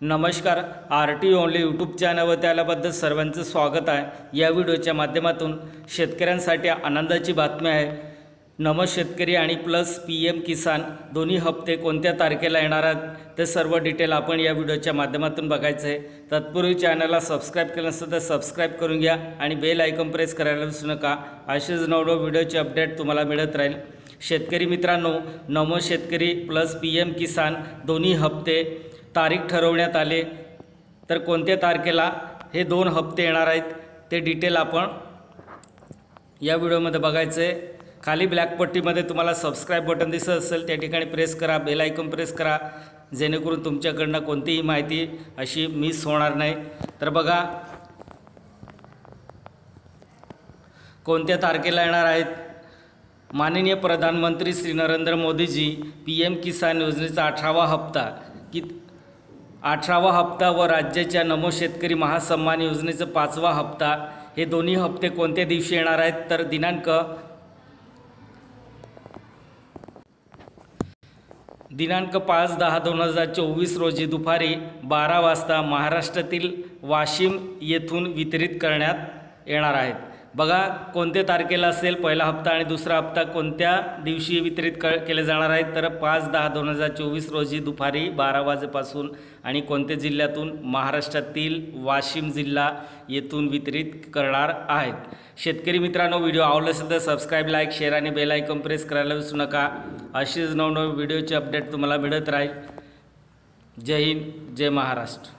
नमस्कार, RT only YouTube चॅनलवर आल्याबद्दल सर्वांचं स्वागत आहे। या व्हिडिओच्या माध्यमातून शेतकऱ्यांसाठी आनंदाची बातमी आहे। नमो शेतकरी आणि प्लस पीएम किसान दोन्ही हप्ते कोणत्या तारखेला येणार आहेत ते सर्व डिटेल आपण या व्हिडिओच्या माध्यमातून बघायचं आहे। तत्पूर्वी चॅनलला सबस्क्राइब केलं नसेल तर सबस्क्राइब करून घ्या आणि बेल आयकॉन प्रेस करायला विसरू नका। असेच नवनवीन व्हिडिओचे अपडेट तुम्हाला मिळत राहील। शेतकरी मित्रांनो, नमो शेतकरी प्लस पीएम किसान दोन्ही हप्ते तारीख ठरवण्यात आले, तर कोणत्या तारखेला हे दोन हप्ते येणार आहेत ते डिटेल आपण या व्हिडिओमध्ये बघायचं आहे। खाली ब्लॅक पट्टीमध्ये तुम्हाला सबस्क्राइब बटन दिसत असेल त्या ठिकाणी प्रेस करा, बेल आयकॉन प्रेस करा, जेणेकरून तुमच्याकडनं कोणतीही माहिती अशी मिस होणार नाही। तर बघा कोणत्या तारखेला येणार आहेत। माननीय प्रधानमंत्री श्री नरेंद्र मोदीजी पीएम किसान योजनेचा 18वा हप्ता व राज्याच्या नमो शेतकरी महासन्मान योजनेचा 5वा हप्ता हे दोन्ही हप्ते कोणत्या दिवशी येणार आहेत, तर दिनांक 5/10/2024 रोजी दुपारी 12 वाजता महाराष्ट्रातील वाशिम येथून वितरित करण्यात येणार आहेत। बघा कोणत्या तारखेला असेल पहिला हप्ता आणि दुसरा हप्ता कोणत्या दिवशी वितरित केले जाणार आहेत, तर 5/10/2024 रोजी दुपारी 12 वाजेपासून आणि कोणत्या जिल्ह्यातून, महाराष्ट्रातील वाशिम जिल्हा येथून वितरित करणार आहेत। शेतकरी मित्रांनो, व्हिडिओ आवडला असेल तर सबस्क्राइब, लाईक, शेअर आणि बेल आयकॉन प्रेस करायला विसरू नका। अशीच नवनवीन व्हिडिओचे अपडेट तुम्हाला मिळत राहील। जय हिंद, जय महाराष्ट्र।